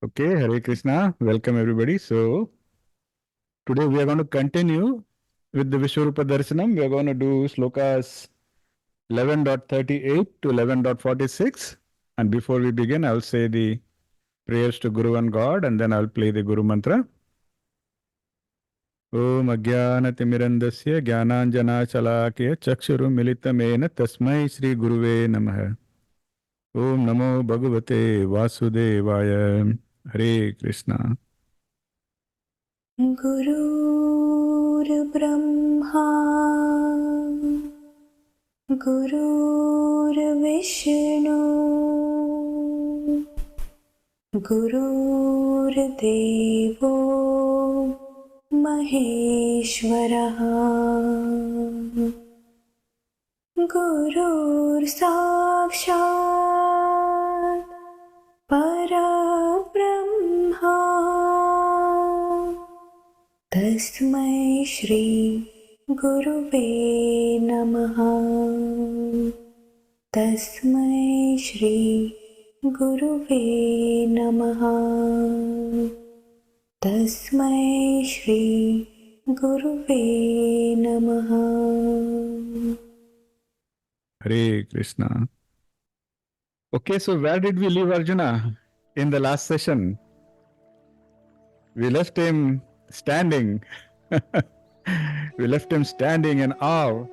Okay, Hare Krishna. Welcome everybody. So, today we are going to continue with the Vishwarupa Darshanam. We are going to do slokas 11.38 to 11.46. And before we begin, I'll say the prayers to Guru and God, and then I'll play the Guru Mantra. Om Ajnanatimmirandasya Jnananjana Chalakya Chakshuru Militamena Tasmai Shri Guruve Namaha. Om Namo Bhagavate Vasudevaya. Hare Krishna. गुरुर्ब्रह्मा गुरुर्विष्णु गुरुर्देवो महेश्वरः गुरुर्साक्षात् परब्रह्मा तस्मै श्री गुरुवे नमः तस्मै श्री गुरुवे नमः तस्मै श्री गुरुवे नमः. Hare Krishna. Okay, so where did we leave Arjuna in the last session? We left him standing. We left him standing in awe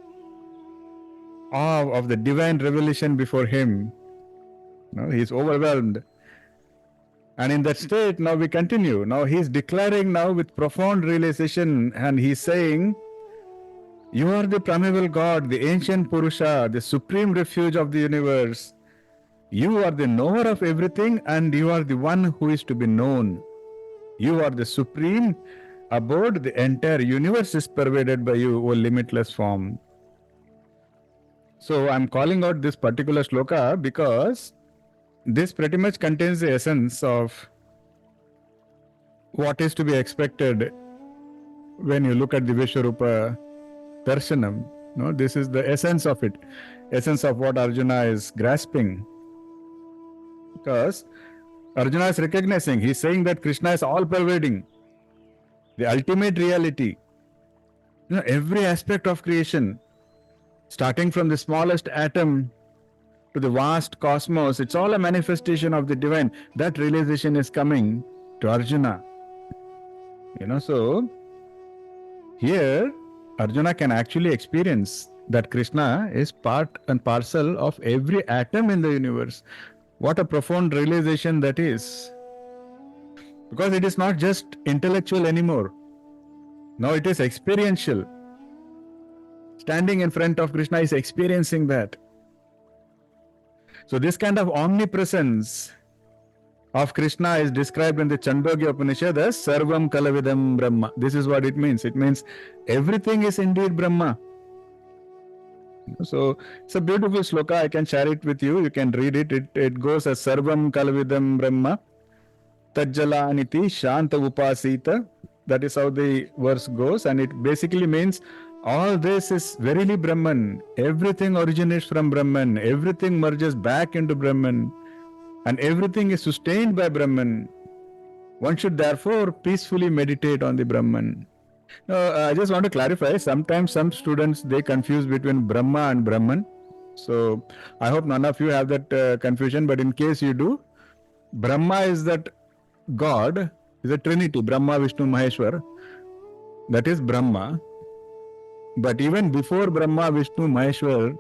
of the divine revelation before him. No, he's overwhelmed. And in that state, now we continue. Now he's declaring now with profound realization, and he's saying, you are the primeval God, the ancient Purusha, the supreme refuge of the universe. You are the knower of everything, and you are the one who is to be known. You are the supreme abode. The entire universe is pervaded by you, O limitless form. So I'm calling out this particular sloka because this pretty much contains the essence of what is to be expected when you look at the Vishwarupa Darshanam. No, this is the essence of it, essence of what Arjuna is grasping. Because Arjuna is recognizing, he's saying that Krishna is all-pervading, the ultimate reality. You know, every aspect of creation, starting from the smallest atom to the vast cosmos, it's all a manifestation of the divine. That realization is coming to Arjuna. You know, so here Arjuna can actually experience that Krishna is part and parcel of every atom in the universe. What a profound realization that is. Because it is not just intellectual anymore. Now it is experiential. Standing in front of Krishna is experiencing that. So this kind of omnipresence of Krishna is described in the Chandogya Upanishad as Sarvam Kalavidam Brahma. This is what it means. It means everything is indeed Brahma. So it's a beautiful sloka. I can share it with you. You can read it. It goes as Sarvam Kalavidam Brahma Tajjalaniti Shanta Upasita. That is how the verse goes, and it basically means all this is verily Brahman. Everything originates from Brahman. Everything merges back into Brahman. And everything is sustained by Brahman. One should therefore peacefully meditate on the Brahman. Now, I just want to clarify, sometimes some students, they confuse between Brahma and Brahman. So I hope none of you have that confusion, but in case you do, Brahma is that God, is a trinity, Brahma, Vishnu, Maheshwar. That is Brahma. But even before Brahma, Vishnu, Maheshwar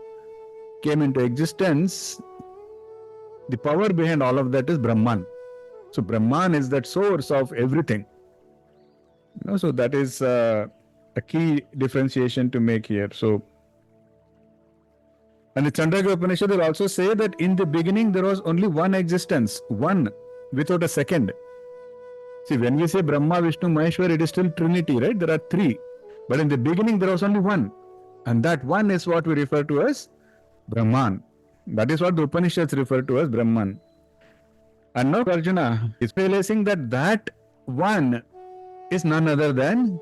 came into existence, the power behind all of that is Brahman. So Brahman is that source of everything. You know, so that is a key differentiation to make here. So, and the Chandogya Upanishad will also say that in the beginning there was only one existence, one, without a second. See, when we say Brahma, Vishnu, Maheshwar, it is still Trinity, right? There are three. But in the beginning there was only one. And that one is what we refer to as Brahman. That is what the Upanishads refer to as Brahman. And now Arjuna is realizing that that one is none other than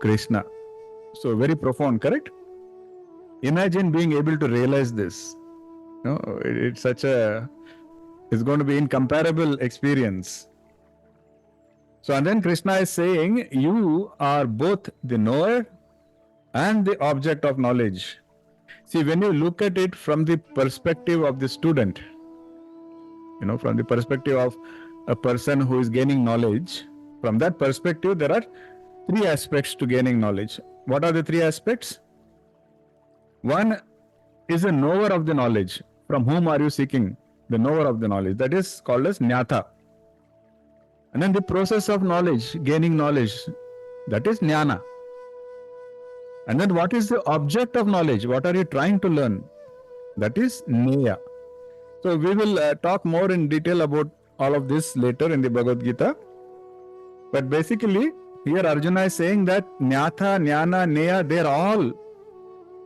Krishna. So very profound, correct? Imagine being able to realize this. You know, it's going to be incomparable experience. So, and then Krishna is saying, you are both the knower and the object of knowledge. See, when you look at it from the perspective of the student, from the perspective of a person who is gaining knowledge, from that perspective, there are three aspects to gaining knowledge. What are the three aspects? One is a knower of the knowledge. From whom are you seeking? The knower of the knowledge. That is called as jnata. And then the process of knowledge, gaining knowledge, that is jnana. And then what is the object of knowledge? What are you trying to learn? That is neya. So we will talk more in detail about all of this later in the Bhagavad Gita. But basically, here Arjuna is saying that jnata, jnana, neya, they are all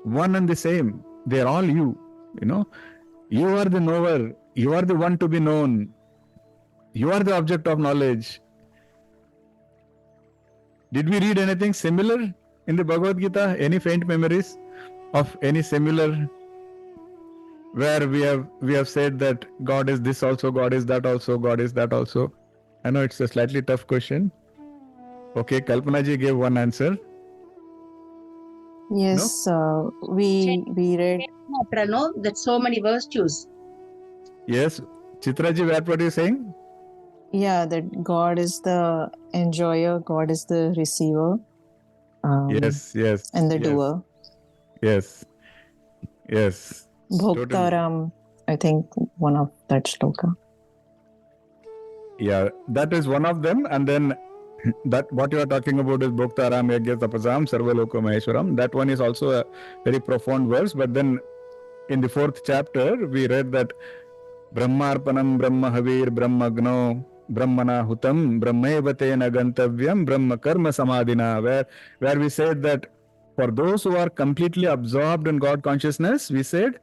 one and the same. They are all you. You are the knower. You are the one to be known. You are the object of knowledge. Did we read anything similar in the Bhagavad Gita? Any faint memories of any similar, where we have said that God is this also, God is that also, God is that also? I know it's a slightly tough question. Okay, Kalpana ji gave one answer. Yes, we read. No, that so many virtues. Yes, Chitra ji, what are you saying? Yeah, that God is the enjoyer, God is the receiver. Yes, and the doer. Yes. Bhoktaram, I think one of that shloka. Yeah, that is one of them. And then that what you are talking about is Bhoktaram Yagya Tapasam Sarva Loko Maheshwaram. That one is also a very profound verse. But then in the 4th chapter, we read that Brahmarpanam Brahma Havir Brahmagno Brahmana Hutam Brahmaevatena Gantavyam Brahma Karma Samadhina, where we said that for those who are completely absorbed in God consciousness, we said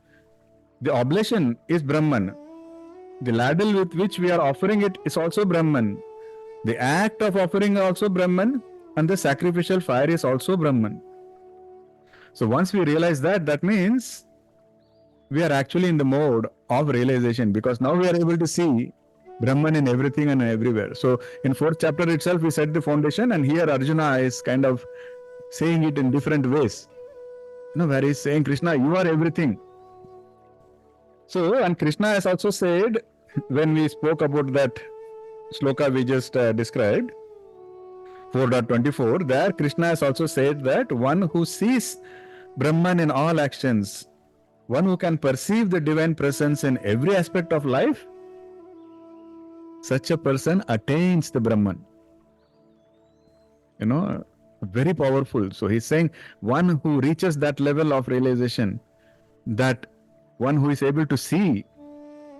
the oblation is Brahman. The ladle with which we are offering it is also Brahman. The act of offering is also Brahman, and the sacrificial fire is also Brahman. So once we realize that, that means we are actually in the mode of realization, because now we are able to see Brahman in everything and everywhere. So in 4th chapter itself, we set the foundation, and here Arjuna is kind of saying it in different ways. Where he is saying, Krishna, you are everything. So, and Krishna has also said, when we spoke about that shloka we just described, 4.24, there Krishna has also said that one who sees Brahman in all actions, one who can perceive the divine presence in every aspect of life, such a person attains the Brahman. Very powerful. So he's saying one who reaches that level of realization, that one who is able to see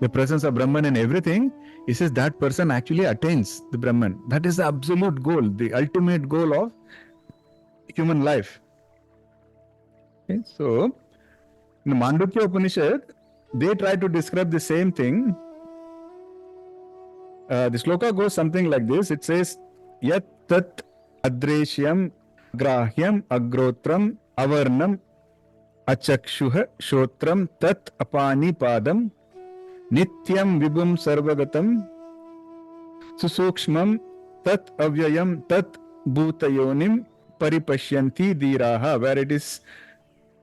the presence of Brahman in everything, he says that person actually attains the Brahman. That is the absolute goal, the ultimate goal of human life. Okay, so in the Mandukya Upanishad, they try to describe the same thing. The shloka goes something like this. It says, Yat tat adreshyam grahyam agrotram avarnam achakshuha shotram tat apani padam nityam vibhum sarvagatam susukshmam tat avyayam tat bhutayonim paripashyanti dhiraha, where it is,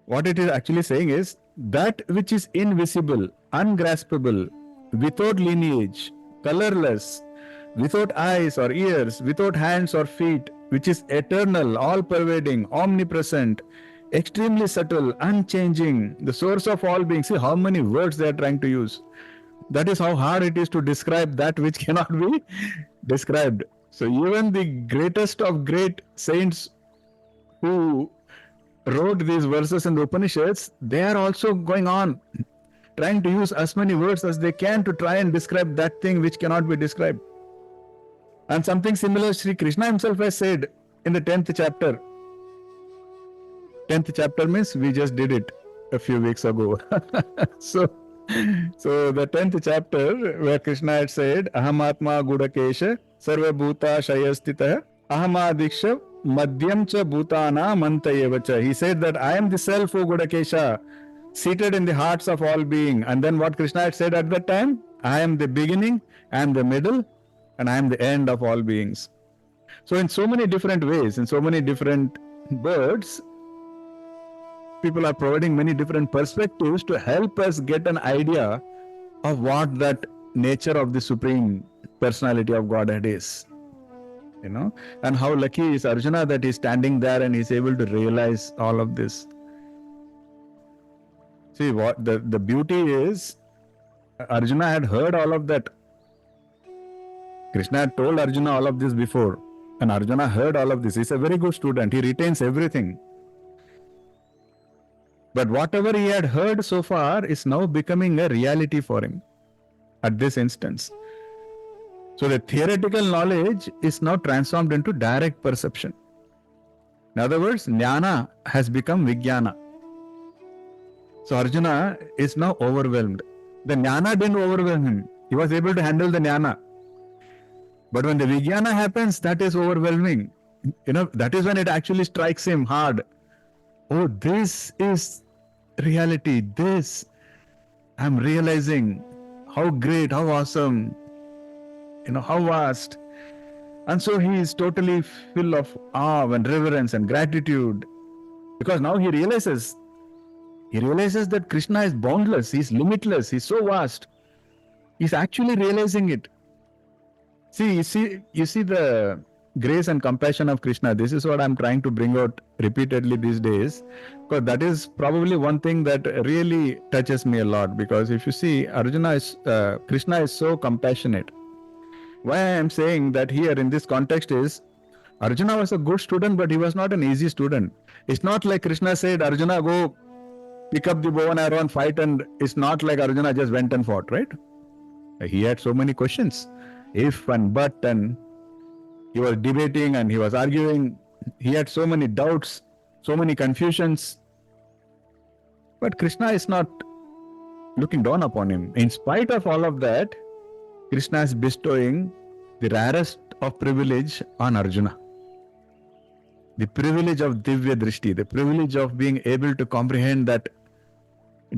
what it is actually saying is, that which is invisible, ungraspable, without lineage, colorless, without eyes or ears, without hands or feet, which is eternal, all-pervading, omnipresent, extremely subtle, unchanging, the source of all being. See how many words they are trying to use. That is how hard it is to describe that which cannot be described. So even the greatest of great saints who wrote these verses in the Upanishads, they are also going on trying to use as many words as they can to try and describe that thing which cannot be described. And something similar Shri Krishna himself has said in the 10th chapter. 10th chapter means we just did it a few weeks ago. So the 10th chapter, where Krishna had said, Ahamatma Gudakesha Sarva Bhuta Shayastitah Ahamaadiksha Madhyam Cha Bhutana Mantayevacha. He said that I am the self, O Gudakesha, seated in the hearts of all being. And then what Krishna had said at that time, I am the beginning, I am the middle, and I am the end of all beings. So in so many different ways, in so many different words, people are providing many different perspectives to help us get an idea of what that nature of the Supreme Personality of Godhead is. And how lucky is Arjuna that he's standing there and he's able to realize all of this. See, what the beauty is, Arjuna had heard all of that. Krishna had told Arjuna all of this before, and Arjuna heard all of this. He's a very good student. He retains everything. But whatever he had heard so far is now becoming a reality for him at this instance. So the theoretical knowledge is now transformed into direct perception. In other words, jnana has become vijnana. So Arjuna is now overwhelmed. The jnana didn't overwhelm him. He was able to handle the jnana. But when the vijnana happens, that is overwhelming. That is when it actually strikes him hard. Oh, this is reality. This, I'm realizing how great, how awesome, how vast. And so he is totally full of awe and reverence and gratitude. Because now he realizes that Krishna is boundless, he's limitless, he's so vast. He's actually realizing it. You see the grace and compassion of Krishna. This is what I'm trying to bring out repeatedly these days, because that is probably one thing that really touches me a lot. Because if you see, Krishna is so compassionate. Why I am saying that here in this context is, Arjuna was a good student, but he was not an easy student. It's not like Krishna said, Arjuna, go pick up the bow and arrow and fight, and it's not like Arjuna just went and fought, right? He had so many questions, if and but, and he was debating and he was arguing. He had so many doubts, so many confusions. But Krishna is not looking down upon him. In spite of all of that, Krishna is bestowing the rarest of privilege on Arjuna. The privilege of Divya Drishti, the privilege of being able to comprehend that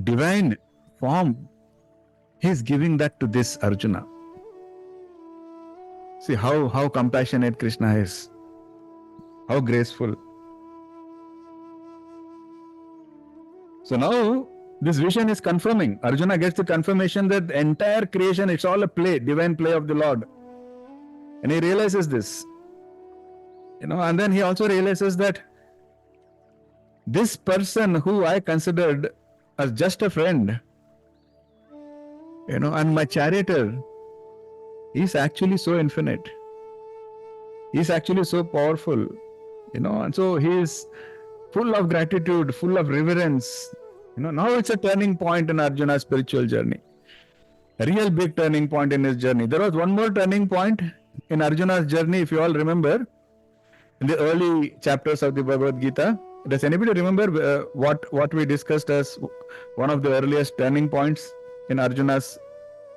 divine form. He is giving that to this Arjuna. See how compassionate Krishna is. How graceful. So now this vision is confirming. Arjuna gets the confirmation that the entire creation, it's all a play, divine play of the Lord. And he realizes this. And then he also realizes that this person who I considered as just a friend, and my charioteer, is actually so infinite. He's actually so powerful, and so he is full of gratitude, full of reverence. Now it's a turning point in Arjuna's spiritual journey. A real big turning point in his journey. There was one more turning point in Arjuna's journey, if you all remember, in the early chapters of the Bhagavad Gita. Does anybody remember what we discussed as one of the earliest turning points in Arjuna's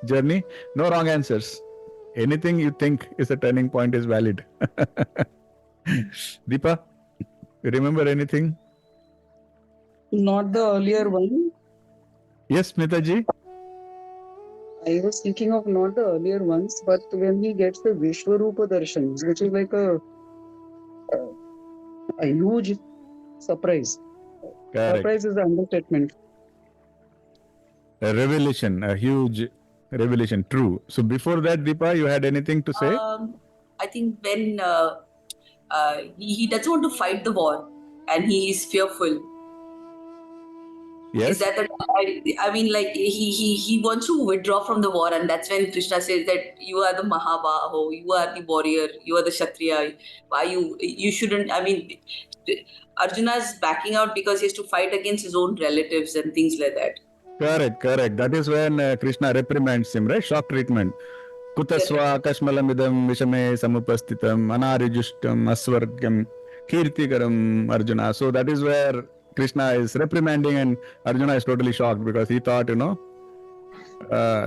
journey? No wrong answers. Anything you think is a turning point is valid. Deepa, you remember anything? Not the earlier one. Yes, Smita-ji? I was thinking of not the earlier ones, but when he gets the Vishwarupa darshan, which is like a huge surprise. Correct. Surprise is the understatement. A revelation, a huge revelation, true. So before that, Deepa, you had anything to say? I think when he doesn't want to fight the war and he is fearful. Yes. Is that I mean, like he wants to withdraw from the war, and that's when Krishna says that you are the Mahabaho, you are the warrior, you are the Kshatriya. Why you shouldn't? I mean, Arjuna is backing out because he has to fight against his own relatives and things like that. Correct. That is when Krishna reprimands him, right? Shock treatment. Kutasva kashmalamidam vishame samupastitam anarijustam asvargam kirtikaram Arjuna. So that is where Krishna is reprimanding, and Arjuna is totally shocked because he thought,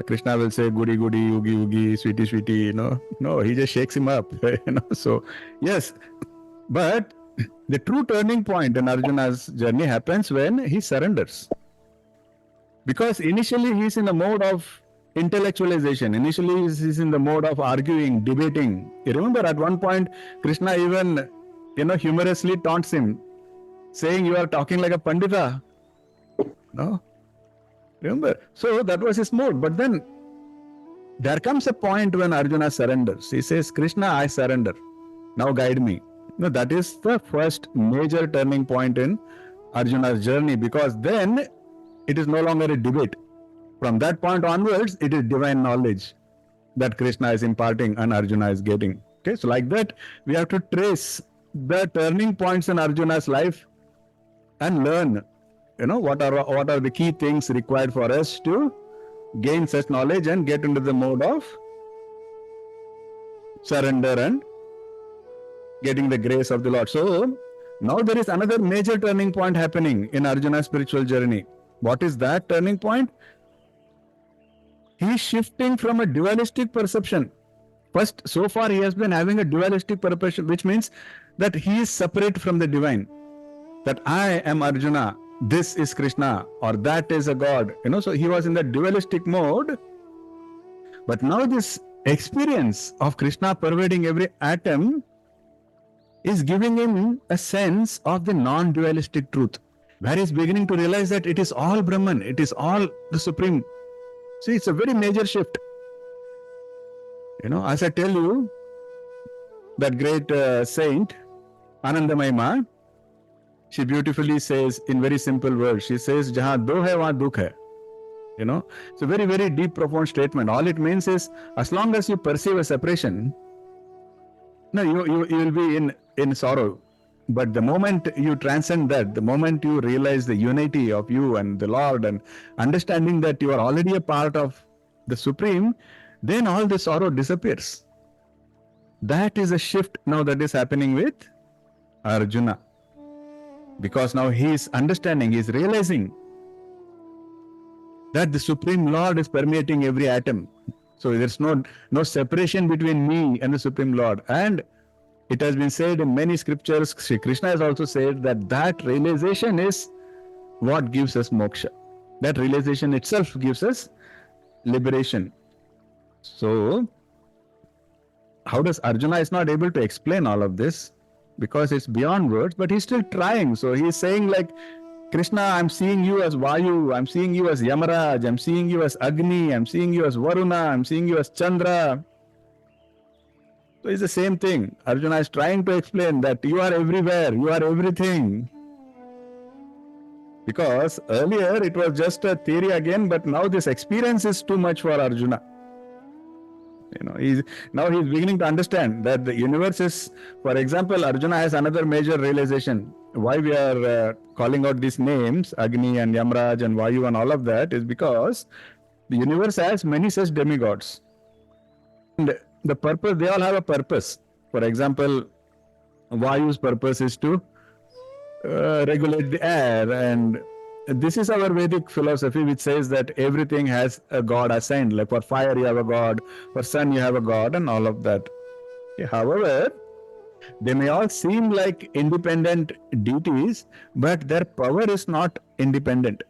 Krishna will say goody goody, oogie oogie, sweetie sweetie, No, he just shakes him up, So, yes, but the true turning point in Arjuna's journey happens when he surrenders. Because initially he is in a mode of intellectualization. Initially, he's in the mode of arguing, debating. You remember at one point, Krishna even, humorously taunts him, saying, "You are talking like a pandita." No? Remember? So that was his mode. But then there comes a point when Arjuna surrenders. He says, "Krishna, I surrender. Now guide me." That is the first major turning point in Arjuna's journey, because then it is no longer a debate. From that point onwards, it is divine knowledge that Krishna is imparting and Arjuna is getting. Okay, so like that, we have to trace the turning points in Arjuna's life and learn, what are the key things required for us to gain such knowledge and get into the mode of surrender and getting the grace of the Lord. So now there is another major turning point happening in Arjuna's spiritual journey. What is that turning point? He is shifting from a dualistic perception. First, so far he has been having a dualistic perception, which means that he is separate from the divine. That I am Arjuna, this is Krishna, or that is a God. So he was in the dualistic mode. But now this experience of Krishna pervading every atom is giving him a sense of the non-dualistic truth, where he is beginning to realize that it is all Brahman, it is all the Supreme. See, it's a very major shift. As I tell you, that great saint, Anandamayi, she beautifully says in very simple words, she says, "Jahan do hai, wahan dukh hai." It's a very, very deep, profound statement. All it means is, as long as you perceive a separation, you will be in sorrow. But the moment you transcend that, the moment you realize the unity of you and the Lord and understanding that you are already a part of the Supreme, then all the sorrow disappears. That is a shift now that is happening with Arjuna. Because now he is understanding, he is realizing that the Supreme Lord is permeating every atom. So there's no separation between me and the Supreme Lord. And it has been said in many scriptures, Shri Krishna has also said that realization is what gives us moksha. That realization itself gives us liberation. So, how does Arjuna is not able to explain all of this because it's beyond words, but he's still trying. So he's saying like, "Krishna, I'm seeing you as Vayu, I'm seeing you as Yamaraj, I'm seeing you as Agni, I'm seeing you as Varuna, I'm seeing you as Chandra." So it's the same thing. Arjuna is trying to explain that you are everywhere, you are everything. Because earlier it was just a theory again, but now this experience is too much for Arjuna. He's beginning to understand that the universe is, for example, Arjuna has another major realization. Why we are calling out these names, Agni and Yamraj and Vayu and all of that, is because the universe has many such demigods. And the purpose, they all have a purpose. For example, Vayu's purpose is to regulate the air, and this is our Vedic philosophy, which says that everything has a god assigned. Like for fire you have a god, for sun you have a god, and all of that. However, they may all seem like independent deities, but their power is not independent.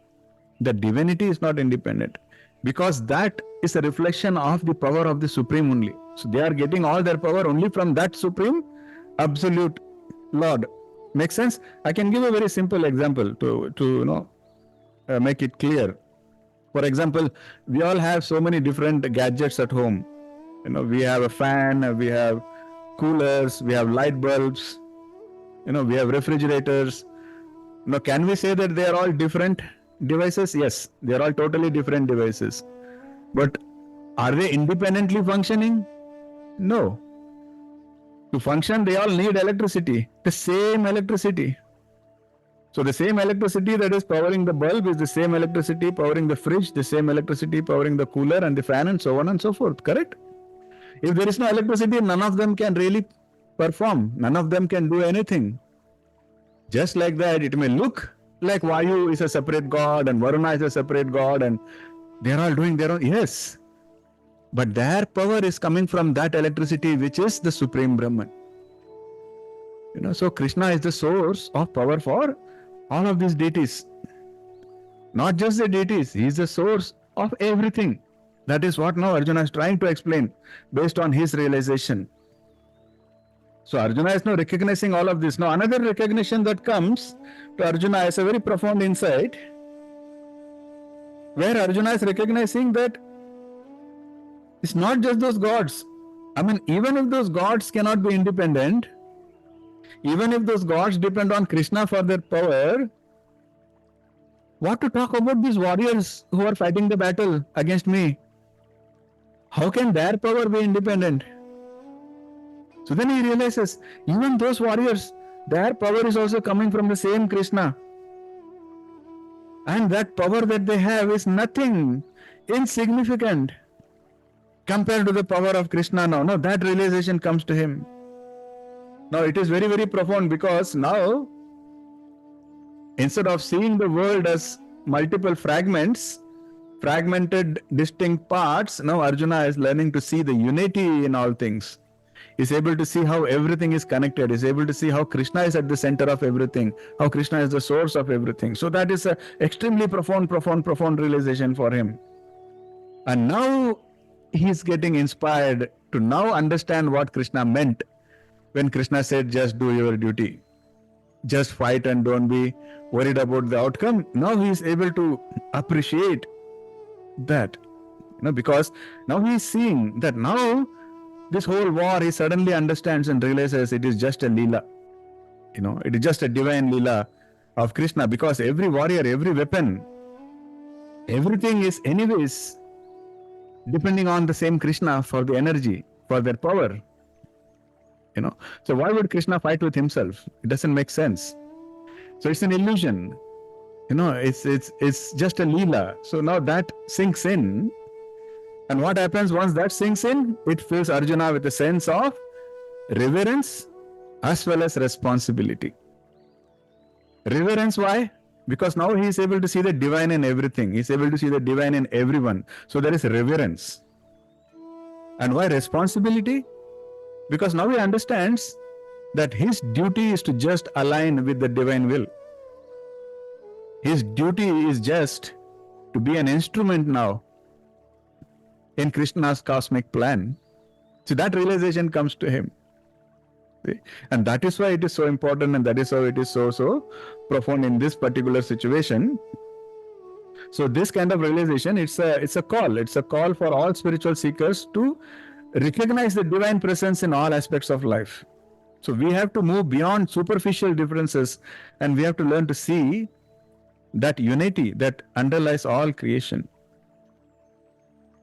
The divinity is not independent, because that is a reflection of the power of the Supreme only. So they are getting all their power only from that Supreme Absolute Lord. Makes sense? I can give a very simple example to make it clear. For example, we all have so many different gadgets at home. We have a fan, we have coolers, we have light bulbs, we have refrigerators. Can we say that they are all different devices? Yes, they are all totally different devices. But are they independently functioning? No. To function, they all need electricity, the same electricity. So the same electricity that is powering the bulb is the same electricity powering the fridge, the same electricity powering the cooler and the fan, and so on and so forth, correct? If there is no electricity, none of them can really perform. None of them can do anything. Just like that, it may look like Vayu is a separate god and Varuna is a separate god and they are all doing their own. Yes. But their power is coming from that electricity, which is the Supreme Brahman. So Krishna is the source of power for all of these deities. Not just the deities, he is the source of everything. That is what now Arjuna is trying to explain based on his realization. So Arjuna is now recognizing all of this. Now another recognition that comes to Arjuna is a very profound insight, where Arjuna is recognizing that it's not just those gods. I mean, even if those gods cannot be independent, even if those gods depend on Krishna for their power, what to talk about these warriors who are fighting the battle against me? How can their power be independent? So then he realizes, even those warriors, their power is also coming from the same Krishna. And that power that they have is nothing, insignificant compared to the power of Krishna now. Now that realization comes to him. Now it is very, very profound, because now, instead of seeing the world as multiple fragments, fragmented, distinct parts, now Arjuna is learning to see the unity in all things. Is able to see how everything is connected, is able to see how Krishna is at the center of everything, how Krishna is the source of everything. So that is an extremely profound realization for him. And now he is getting inspired to now understand what Krishna meant when Krishna said, just do your duty, just fight and don't be worried about the outcome. Now he is able to appreciate that, because now he is seeing that now this whole war, he suddenly understands and realizes it is just a Leela. It is just a divine Leela of Krishna, because every warrior, every weapon, everything is anyways depending on the same Krishna for the energy, for their power. So why would Krishna fight with himself? It doesn't make sense. So it's an illusion. It's just a Leela. So now that sinks in. And what happens once that sinks in? It fills Arjuna with a sense of reverence as well as responsibility. Reverence, why? Because now he is able to see the divine in everything. He is able to see the divine in everyone. So there is reverence. And why responsibility? Because now he understands that his duty is to just align with the divine will. His duty is just to be an instrument now in Krishna's cosmic plan. So that realization comes to him. See? And that is why it is so important, and that is how it is so profound in this particular situation. So this kind of realization, it's a call. It's a call for all spiritual seekers to recognize the divine presence in all aspects of life. So we have to move beyond superficial differences, and we have to learn to see that unity that underlies all creation.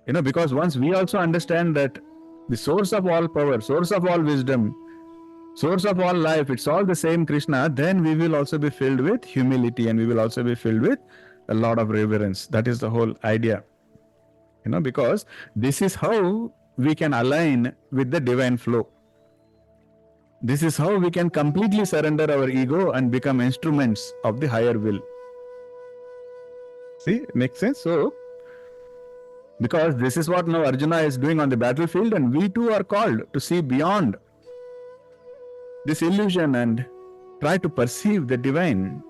Because once we also understand that the source of all power, source of all wisdom, source of all life, it's all the same Krishna, then we will also be filled with humility, and we will also be filled with a lot of reverence. That is the whole idea. Because this is how we can align with the divine flow. This is how we can completely surrender our ego and become instruments of the higher will. See, makes sense? So, because this is what now Arjuna is doing on the battlefield, and we too are called to see beyond this illusion and try to perceive the divine.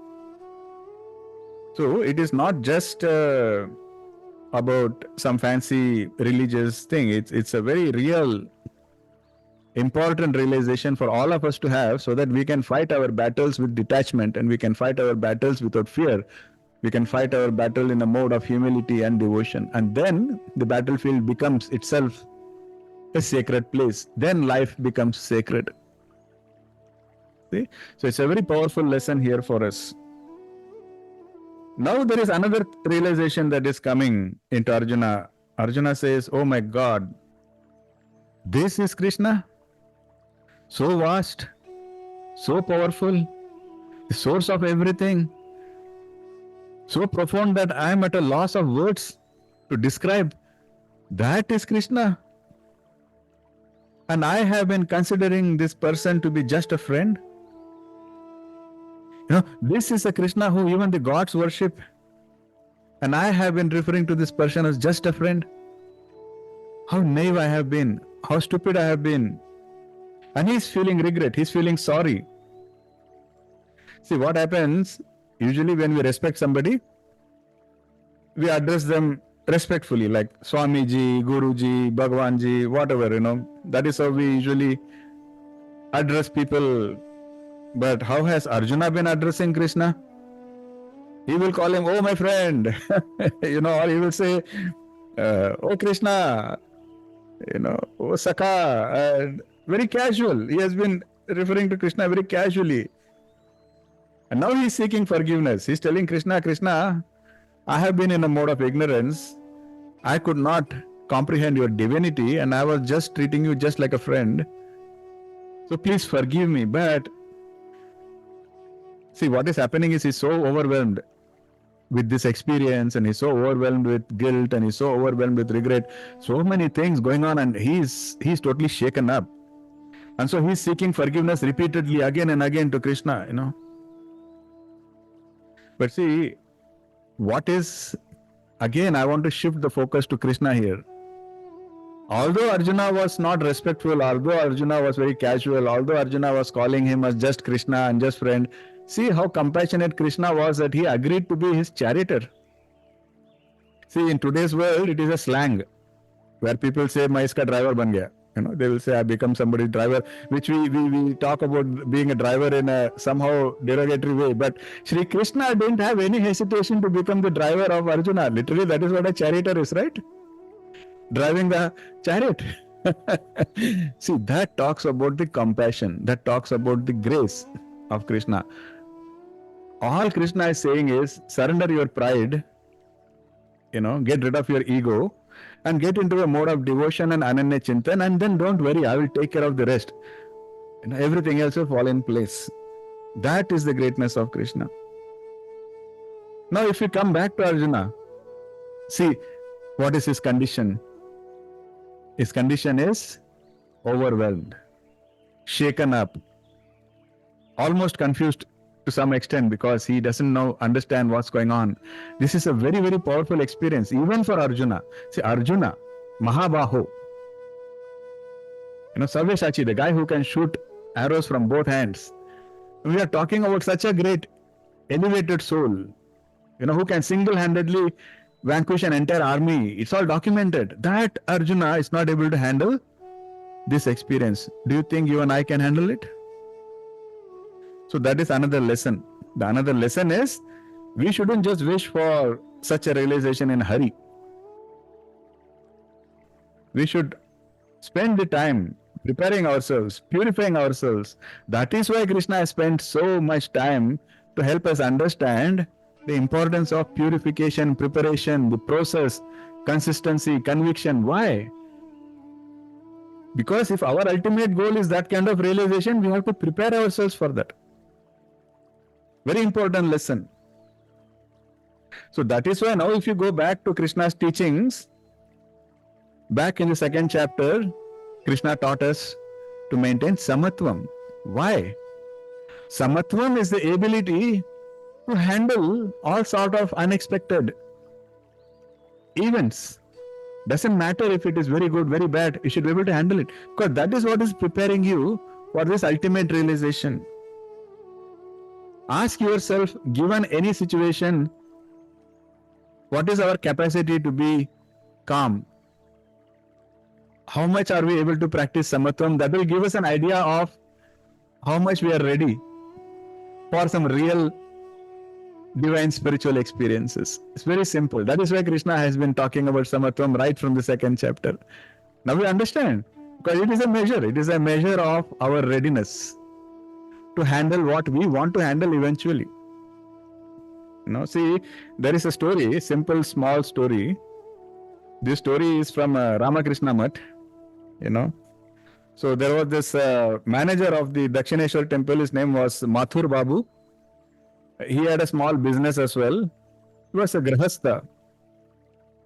So it is not just about some fancy religious thing. It's a very real, important realization for all of us to have, so that we can fight our battles with detachment, and we can fight our battles without fear. We can fight our battle in a mode of humility and devotion. And then the battlefield becomes itself a sacred place. Then life becomes sacred. See? So it's a very powerful lesson here for us. Now there is another realization that is coming into Arjuna. Arjuna says, oh my God, this is Krishna? So vast, so powerful, the source of everything. So profound that I am at a loss of words to describe. That is Krishna. And I have been considering this person to be just a friend. This is a Krishna who even the gods worship. And I have been referring to this person as just a friend. How naive I have been. How stupid I have been. And he's feeling regret. He's feeling sorry. See, what happens usually when we respect somebody, we address them respectfully, like Swamiji, Guruji, Bhagwanji, whatever, that is how we usually address people. But how has Arjuna been addressing Krishna? He will call him, oh, my friend, or he will say, oh, Krishna, oh, Sakha, and very casual. He has been referring to Krishna very casually. And now he's seeking forgiveness. He's telling Krishna, Krishna, I have been in a mode of ignorance. I could not comprehend your divinity, and I was just treating you just like a friend. So please forgive me. But see, what is happening is he's so overwhelmed with this experience, and he's so overwhelmed with guilt, and he's so overwhelmed with regret. So many things going on, and he's totally shaken up. And so he's seeking forgiveness repeatedly again and again to Krishna, But see, again, I want to shift the focus to Krishna here. Although Arjuna was not respectful, although Arjuna was very casual, although Arjuna was calling him as just Krishna and just friend, see how compassionate Krishna was that he agreed to be his charioteer. See, in today's world, it is a slang where people say, "Main iska driver ban gaya." They will say, "I become somebody's driver," which we talk about being a driver in a somehow derogatory way. But Shri Krishna didn't have any hesitation to become the driver of Arjuna. Literally, that is what a charioteer is, right? Driving the chariot. See, that talks about the compassion, that talks about the grace of Krishna. All Krishna is saying is surrender your pride, get rid of your ego and get into a mode of devotion and ananya chintan, and then don't worry, I will take care of the rest. Everything else will fall in place. That is the greatness of Krishna. Now, if we come back to Arjuna, see, what is his condition? His condition is overwhelmed, shaken up, almost confused to some extent because he doesn't understand what's going on. This is a very, very powerful experience, even for Arjuna. See, Arjuna, Mahabaho, Sarveshachi, the guy who can shoot arrows from both hands. We are talking about such a great, elevated soul, who can single-handedly vanquish an entire army. It's all documented. That Arjuna is not able to handle this experience. Do you think you and I can handle it? So that is another lesson. The another lesson is we shouldn't just wish for such a realization in a hurry. We should spend the time preparing ourselves, purifying ourselves. That is why Krishna has spent so much time to help us understand the importance of purification, preparation, the process, consistency, conviction. Why? Because if our ultimate goal is that kind of realization, we have to prepare ourselves for that. Very important lesson. So that is why now if you go back to Krishna's teachings, back in the 2nd chapter, Krishna taught us to maintain samatvam. Why? Samatvam is the ability to handle all sort of unexpected events. Doesn't matter if it is very good, very bad, you should be able to handle it. Because that is what is preparing you for this ultimate realization. Ask yourself, given any situation, what is our capacity to be calm? How much are we able to practice samatvam? That will give us an idea of how much we are ready for some real divine spiritual experiences. It's very simple. That is why Krishna has been talking about samatvam right from the 2nd chapter. Now we understand, because it is a measure. It is a measure of our readiness to handle what we want to handle eventually. See, there is a story, simple, small story. This story is from Ramakrishna Mutt, So there was this manager of the Dakshineshwar temple. His name was Mathur Babu. He had a small business as well. He was a grahastha.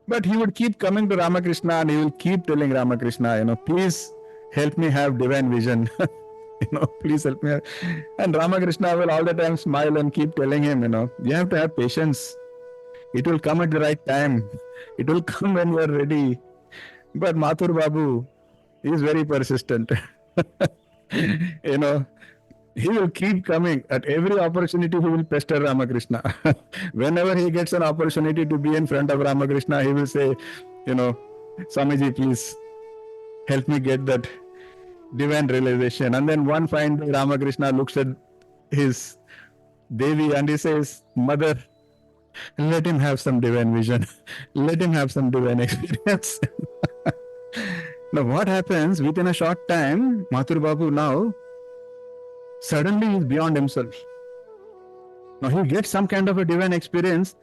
But he would keep coming to Ramakrishna and he will keep telling Ramakrishna, please help me have divine vision. Please help me. And Ramakrishna will all the time smile and keep telling him, you have to have patience. It will come at the right time. It will come when you are ready. But Mathur Babu is very persistent. He will keep coming. At every opportunity, he will pester Ramakrishna. Whenever he gets an opportunity to be in front of Ramakrishna, he will say, Swamiji, please help me get that divine realization. And then one fine day, Ramakrishna looks at his Devi and he says, Mother, let him have some divine vision. Let him have some divine experience. Now, what happens within a short time, Mathur Babu now suddenly is beyond himself. Now, he gets some kind of a divine experience,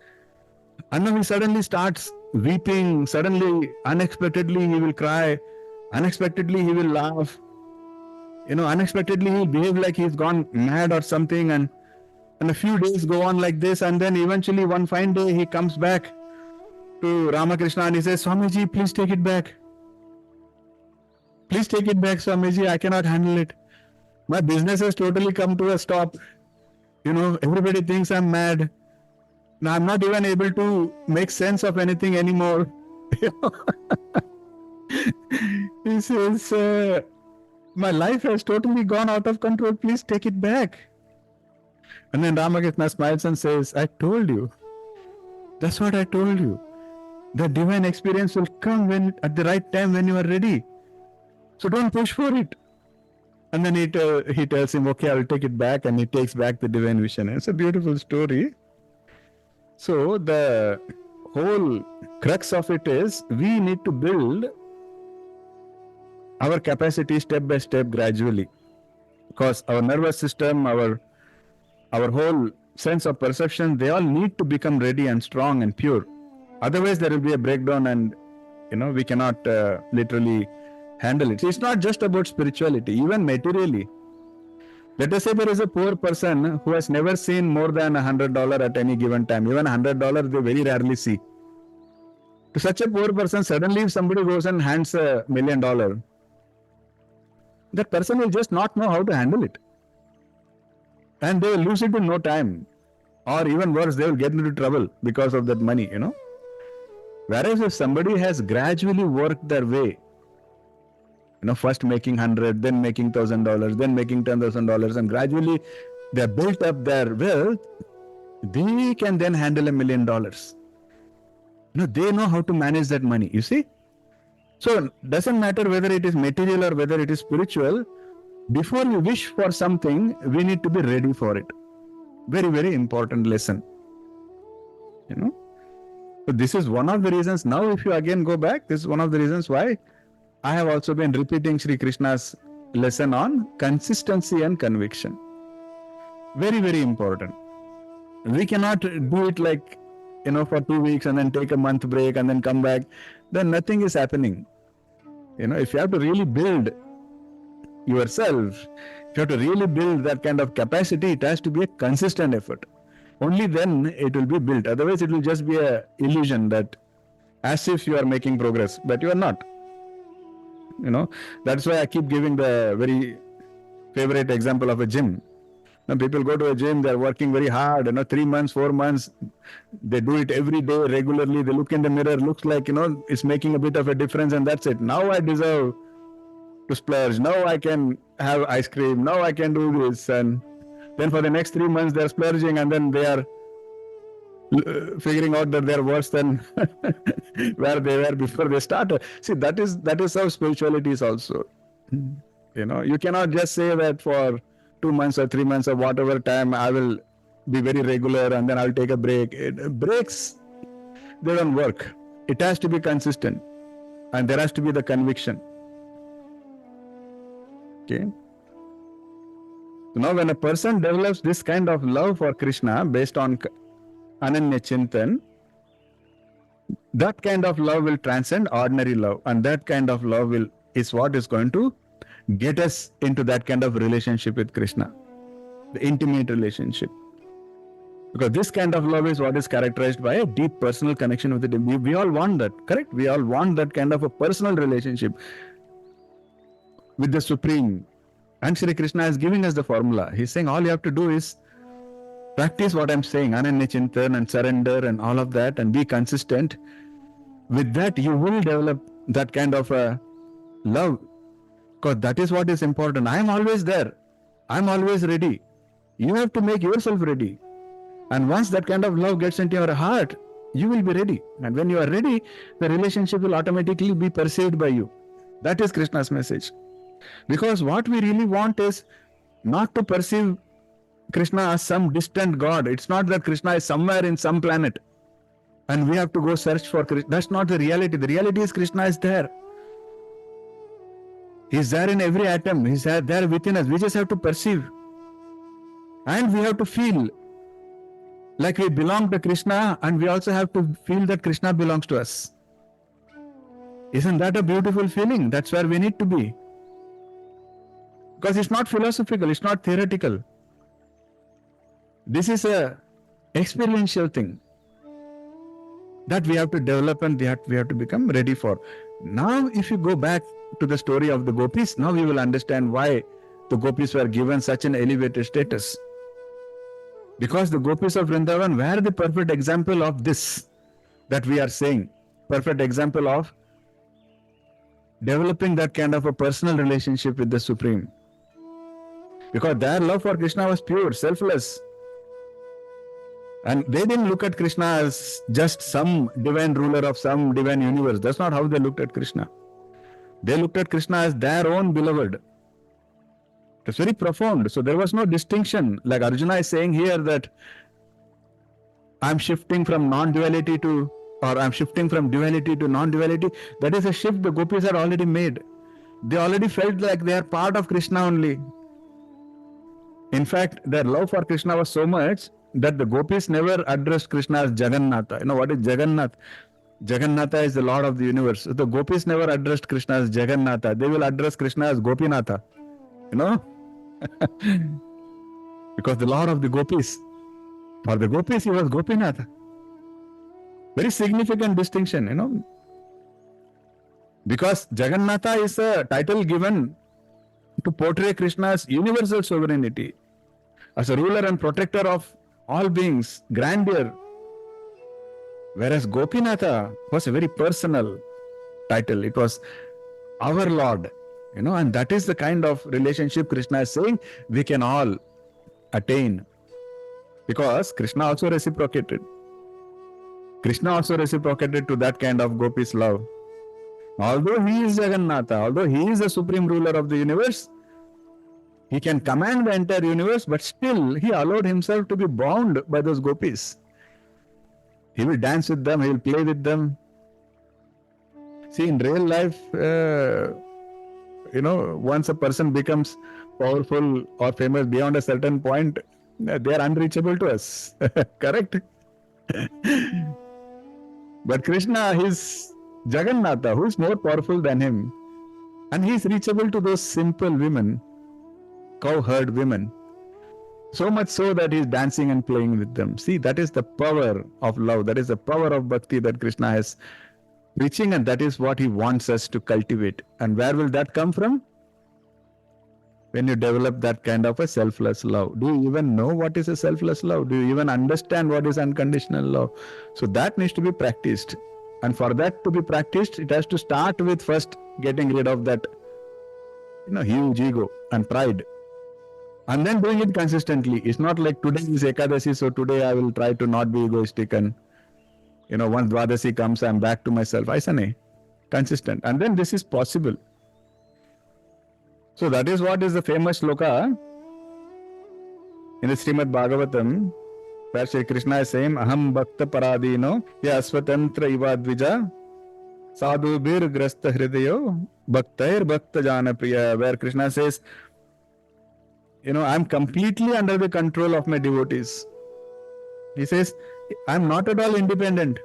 and now he suddenly starts weeping. Suddenly, unexpectedly, he will cry. Unexpectedly, he will laugh. Unexpectedly, he'll behave like he's gone mad or something, and a few days go on like this, and then eventually one fine day he comes back to Ramakrishna and he says, Swamiji, please take it back. Please take it back, Swamiji. I cannot handle it. My business has totally come to a stop. Everybody thinks I'm mad. Now I'm not even able to make sense of anything anymore. He says, my life has totally gone out of control. Please take it back. And then Ramakrishna smiles and says, I told you. That's what I told you. The divine experience will come at the right time when you are ready. So don't push for it. And then he tells him, okay, I will take it back. And he takes back the divine vision. It's a beautiful story. So the whole crux of it is we need to build our capacity step by step gradually. Because our nervous system, our whole sense of perception, they all need to become ready and strong and pure. Otherwise, there will be a breakdown and, we cannot literally handle it. So it's not just about spirituality, even materially. Let us say there is a poor person who has never seen more than $100 at any given time. Even $100 they very rarely see. To such a poor person, suddenly if somebody goes and hands $1 million, that person will just not know how to handle it. And they will lose it in no time. Or even worse, they will get into trouble because of that money, Whereas if somebody has gradually worked their way, first making 100, then making $1,000, then making $10,000, and gradually they have built up their wealth, they can then handle $1 million. They know how to manage that money, you see. So it doesn't matter whether it is material or whether it is spiritual. Before you wish for something, we need to be ready for it. Very, very important lesson. So this is one of the reasons. Now, if you again go back, this is one of the reasons why I have also been repeating Shri Krishna's lesson on consistency and conviction. Very, very important. We cannot do it like, for 2 weeks and then take a month break and then come back. Then nothing is happening. If you have to really build yourself, if you have to really build that kind of capacity, it has to be a consistent effort. Only then it will be built. Otherwise, it will just be an illusion that as if you are making progress, but you are not. That's why I keep giving the very favorite example of a gym. Now, people go to a gym, they're working very hard, 3 months, 4 months, they do it every day regularly, they look in the mirror, looks like, it's making a bit of a difference and that's it. Now I deserve to splurge, now I can have ice cream, now I can do this. And then for the next 3 months, they're splurging and then they are figuring out that they're worse than where they were before they started. See, that is how spirituality is also. You cannot just say that for 2 months or 3 months or whatever time I will be very regular and then I'll take a break. Breaks, they don't work. It has to be consistent and there has to be the conviction. Okay. So now when a person develops this kind of love for Krishna based on Ananya Chintan, that kind of love will transcend ordinary love, and that kind of love is what is going to get us into that kind of relationship with Krishna, the intimate relationship. Because this kind of love is what is characterized by a deep personal connection with Him. We all want that, correct? We all want that kind of a personal relationship with the Supreme. And Shri Krishna is giving us the formula. He's saying all you have to do is practice what I'm saying, Ananya Chintan and surrender and all of that, and be consistent. With that, you will develop that kind of a love. Because that is what is important. I am always there. I'm always ready. You have to make yourself ready. And once that kind of love gets into your heart, you will be ready. And when you are ready, the relationship will automatically be perceived by you. That is Krishna's message. Because what we really want is not to perceive Krishna as some distant God. It's not that Krishna is somewhere in some planet and we have to go search for Krishna. That's not the reality. The reality is Krishna is there. He's there in every atom. He's there within us. We just have to perceive. And we have to feel like we belong to Krishna, and we also have to feel that Krishna belongs to us. Isn't that a beautiful feeling? That's where we need to be. Because it's not philosophical, it's not theoretical. This is a experiential thing that we have to develop and we have to become ready for. Now, if you go back to the story of the gopis, now we will understand why the gopis were given such an elevated status. Because the gopis of Vrindavan were the perfect example of this that we are saying. Perfect example of developing that kind of a personal relationship with the Supreme. Because their love for Krishna was pure, selfless. And they didn't look at Krishna as just some divine ruler of some divine universe. That's not how they looked at Krishna. They looked at Krishna as their own beloved. It's very profound. So there was no distinction. Like Arjuna is saying here that I'm shifting from non-duality to, or I'm shifting from duality to non-duality. That is a shift the gopis had already made. They already felt like they are part of Krishna only. In fact, their love for Krishna was so much that the gopis never addressed Krishna as Jagannatha. You know what is Jagannath? Jagannatha is the Lord of the universe. So the gopis never addressed Krishna as Jagannatha. They will address Krishna as Gopinatha. You know? Because the Lord of the gopis. For the gopis, he was Gopinatha. Very significant distinction, you know. Because Jagannatha is a title given to portray Krishna's universal sovereignty as a ruler and protector of all beings, grandeur. Whereas Gopinatha was a very personal title. It was our Lord, you know, and that is the kind of relationship Krishna is saying we can all attain. Because Krishna also reciprocated. Krishna also reciprocated to that kind of gopis love. Although he is Jagannatha, although he is the supreme ruler of the universe, he can command the entire universe, but still he allowed himself to be bound by those gopis. He will dance with them, he will play with them. See, in real life, you know, once a person becomes powerful or famous beyond a certain point, they are unreachable to us. Correct? But Krishna is Jagannatha, who is more powerful than him. And he is reachable to those simple women, cowherd women. So much so that he is dancing and playing with them. See, that is the power of love. That is the power of bhakti that Krishna is preaching, and that is what he wants us to cultivate. And where will that come from? When you develop that kind of a selfless love. Do you even know what is a selfless love? Do you even understand what is unconditional love? So that needs to be practiced. And for that to be practiced, it has to start with first getting rid of that, you know, huge ego and pride. And then doing it consistently. It's not like today is Ekadasi, so today I will try to not be egoistic, and, you know, once Dwadasi comes, I'm back to myself. Aisane, consistent. And then this is possible. So that is what is the famous sloka in the Srimad Bhagavatam, where Shri Krishna is saying, Aham bhakta paradino ya asvatantra iva dvija sadhu bir grasta hridayo bhaktair bhakta jana priya, where Krishna says, you know, I'm completely under the control of my devotees. He says, I'm not at all independent.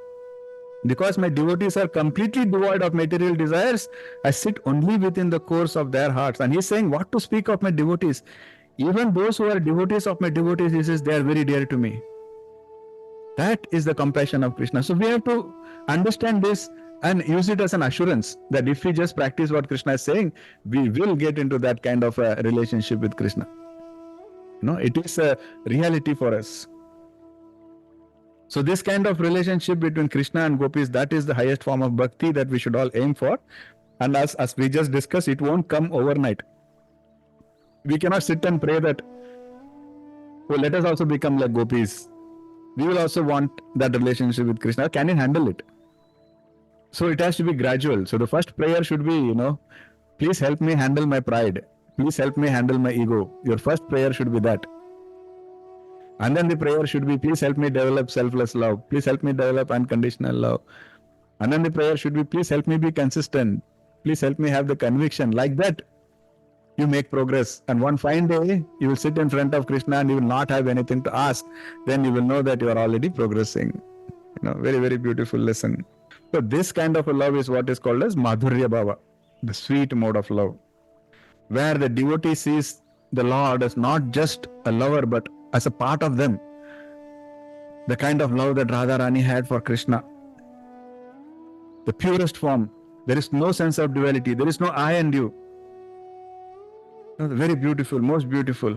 Because my devotees are completely devoid of material desires, I sit only within the course of their hearts. And he's saying, what to speak of my devotees? Even those who are devotees of my devotees, he says, they are very dear to me. That is the compassion of Krishna. So we have to understand this and use it as an assurance that if we just practice what Krishna is saying, we will get into that kind of a relationship with Krishna. You know, it is a reality for us. So this kind of relationship between Krishna and gopis, that is the highest form of bhakti that we should all aim for. And as we just discussed, it won't come overnight. We cannot sit and pray that, oh, let us also become like gopis. We will also want that relationship with Krishna. Can you handle it? So it has to be gradual. So the first prayer should be, please help me handle my pride. Please help me handle my ego. Your first prayer should be that. And then the prayer should be, please help me develop selfless love. Please help me develop unconditional love. And then the prayer should be, please help me be consistent. Please help me have the conviction. Like that, you make progress. And one fine day, you will sit in front of Krishna and you will not have anything to ask. Then you will know that you are already progressing. Very, very beautiful lesson. So this kind of a love is what is called as Madhurya Bhava, the sweet mode of love, where the devotee sees the Lord as not just a lover, but as a part of them. The kind of love that Radharani had for Krishna. The purest form. There is no sense of duality. There is no I and you. Very beautiful, most beautiful.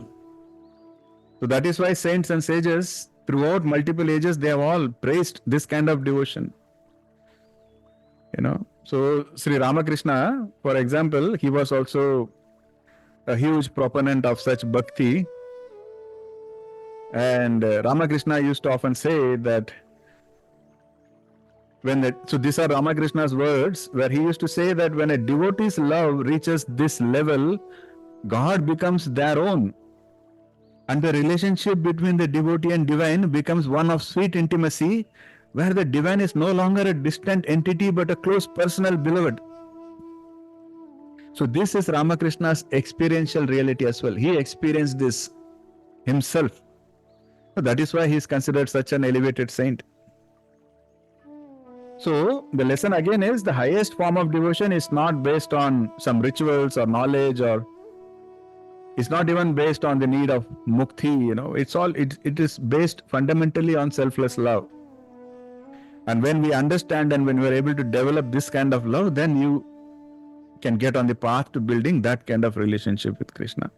So that is why saints and sages throughout multiple ages, they have all praised this kind of devotion. So Sri Ramakrishna, for example, he was also a huge proponent of such bhakti. And Ramakrishna used to often say that so these are Ramakrishna's words, where he used to say that when a devotee's love reaches this level, God becomes their own. And the relationship between the devotee and divine becomes one of sweet intimacy, where the divine is no longer a distant entity but a close personal beloved. So this is Ramakrishna's experiential reality as well. He experienced this himself. So that is why he is considered such an elevated saint. So the lesson again is the highest form of devotion is not based on some rituals or knowledge, or it's not even based on the need of mukti. It is based fundamentally on selfless love. And when we understand and when we are able to develop this kind of love, then you can get on the path to building that kind of relationship with Krishna.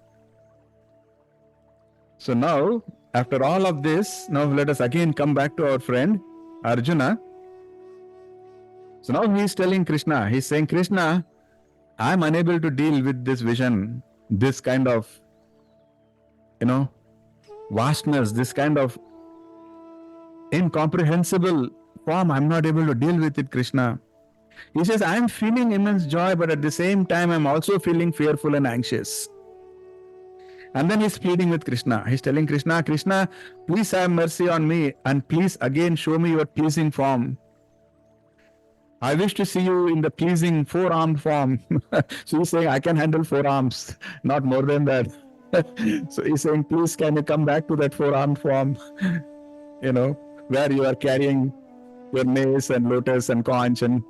So now, after all of this, now let us again come back to our friend Arjuna. So now he is telling Krishna, he is saying, Krishna, I am unable to deal with this vision, this kind of, vastness, this kind of incomprehensible form. I am not able to deal with it, Krishna. He says, I am feeling immense joy, but at the same time, I am also feeling fearful and anxious. And then he's pleading with Krishna. He's telling Krishna, Krishna, please have mercy on me and please again show me your pleasing form. I wish to see you in the pleasing four-armed form. So he's saying, I can handle 4 arms, not more than that. So he's saying, please can you come back to that 4-armed form, where you are carrying your mace and lotus and conch and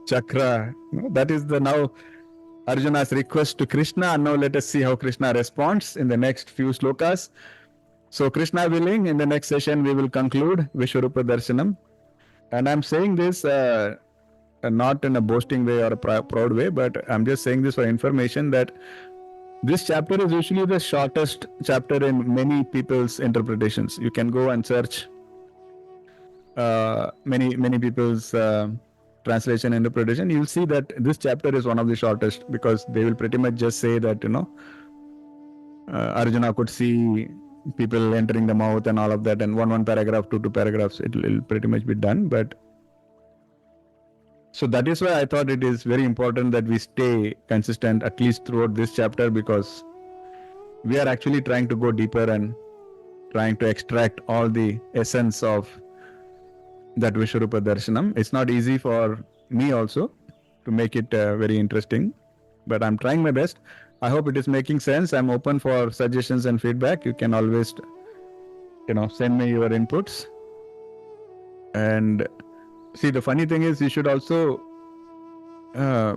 chakra. That is now Arjuna's request to Krishna. And now let us see how Krishna responds in the next few slokas. So Krishna willing, in the next session we will conclude Vishwarupa Darshanam. And I'm saying this not in a boasting way or a proud way, but I'm just saying this for information that this chapter is usually the shortest chapter in many people's interpretations. You can go and search many people's translation and interpretation. You'll see that this chapter is one of the shortest, because they will pretty much just say that Arjuna could see people entering the mouth and all of that, and one paragraph, two paragraphs, it'll pretty much be done. But so that is why I thought it is very important that we stay consistent at least throughout this chapter, because we are actually trying to go deeper and trying to extract all the essence of that Vishwarupa Darshanam. It's not easy for me also to make it very interesting, but I'm trying my best. I hope it is making sense. I'm open for suggestions and feedback. You can always, send me your inputs. And see, the funny thing is, you should also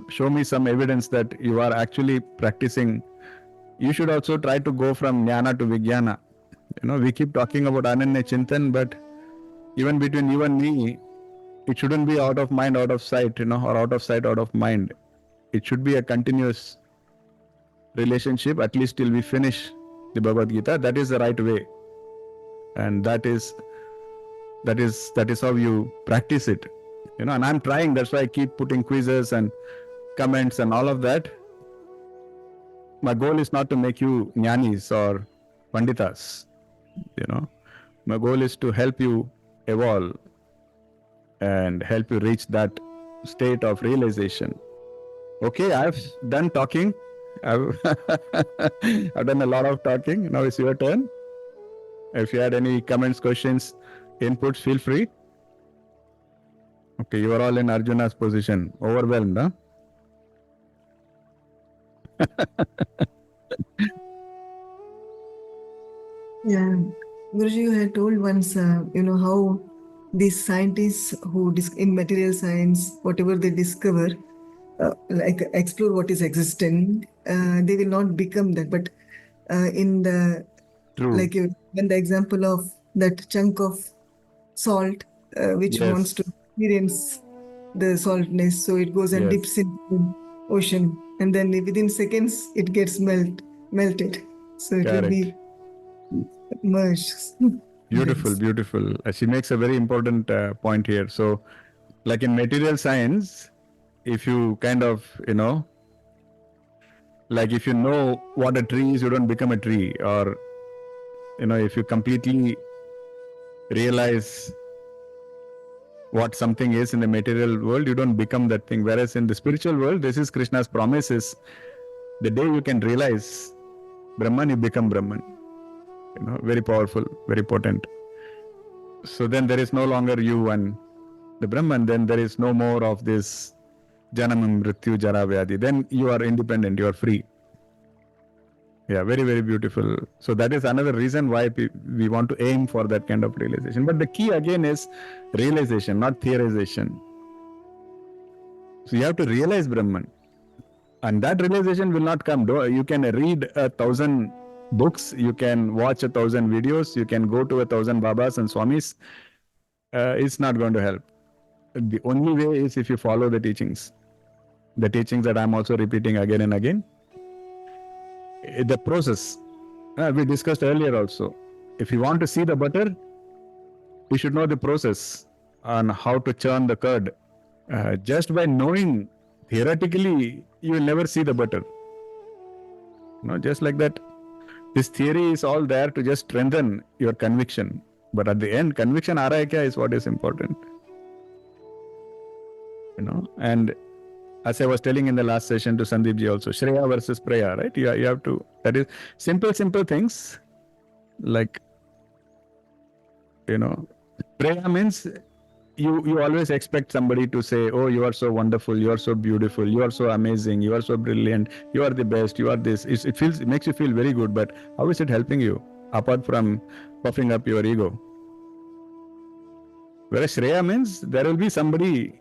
show me some evidence that you are actually practicing. You should also try to go from jnana to vijnana. We keep talking about ananya chintan, but even between you and me, it shouldn't be out of mind, out of sight, or out of sight, out of mind. It should be a continuous relationship, at least till we finish the Bhagavad Gita. That is the right way. And that is how you practice it. And I'm trying, that's why I keep putting quizzes and comments and all of that. my goal is not to make you jnanis or panditas. My goal is to help you evolve and help you reach that state of realization. Okay, I've done talking. I've done a lot of talking. Now it's your turn. If you had any comments, questions, inputs, feel free. Okay, you are all in Arjuna's position. Overwhelmed, huh? Yeah, Guruji, you had told once, how these scientists who in material science, whatever they discover, like explore what is existing, they will not become that. But in the True. like when the example of that chunk of salt, which wants to experience the saltness, so it goes and dips in the ocean, and then within seconds it gets melted. So it will be merged. Beautiful, beautiful. She makes a very important point here. So, like in material science, if you kind of, like if you know what a tree is, you don't become a tree. Or, if you completely realize what something is in the material world, you don't become that thing. Whereas in the spiritual world, this is Krishna's promises. The day you can realize Brahman, you become Brahman. Very powerful, very potent. So then there is no longer you and the Brahman. Then there is no more of this Janamam, Mrityu, Jara, Vyadi. Then you are independent, you are free. Yeah, very, very beautiful. So that is another reason why we want to aim for that kind of realization. But the key again is realization, not theorization. So you have to realize Brahman. And that realization will not come. You can read 1,000 books, you can watch 1,000 videos, you can go to 1,000 Babas and Swamis. It's not going to help. The only way is if you follow the teachings that I'm also repeating again and again. The process, we discussed earlier also. If you want to see the butter, you should know the process on how to churn the curd. Just by knowing theoretically, you will never see the butter. Just like that. This theory is all there to just strengthen your conviction. But at the end, conviction aa raha hai kya is what is important. And as I was telling in the last session to Sandeep ji also, Shreya versus Praya, right? You have to, that is simple things like, Praya means you always expect somebody to say, oh, you are so wonderful, you are so beautiful, you are so amazing, you are so brilliant, you are the best, you are this. It makes you feel very good, but how is it helping you apart from puffing up your ego? Whereas Shreya means there will be somebody,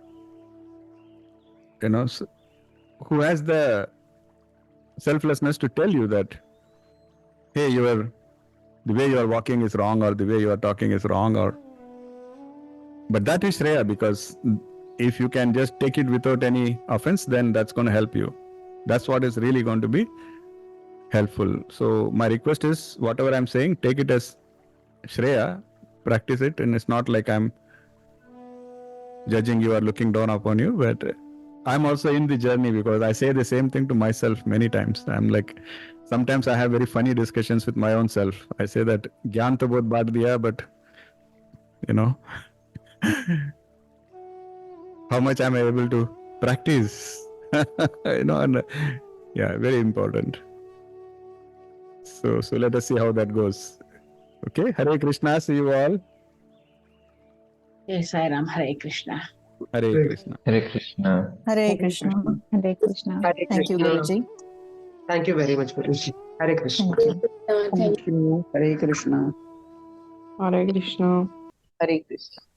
who has the selflessness to tell you that, hey, the way you are walking is wrong, or the way you are talking is wrong, but that is Shreya, because if you can just take it without any offense, then that's going to help you. That's what is really going to be helpful. So my request is, whatever I'm saying, take it as Shreya, practice it, and it's not like I'm judging you or looking down upon you, but I'm also in the journey, because I say the same thing to myself many times. I'm like, sometimes I have very funny discussions with my own self. I say that Gyan to bahut baat diya, but how much am I able to practice? And yeah, very important. So let us see how that goes. Okay, Hare Krishna, see you all. Yes, Sai Ram. Hare Krishna. Hare Krishna. Hare Krishna. Hare Krishna. Hare Krishna. Hare Thank you, Krishna. Guruji. Thank you very much, Guruji. Hare Krishna. Thank you. Thank you. Hare Krishna. Hare Krishna. Hare Krishna.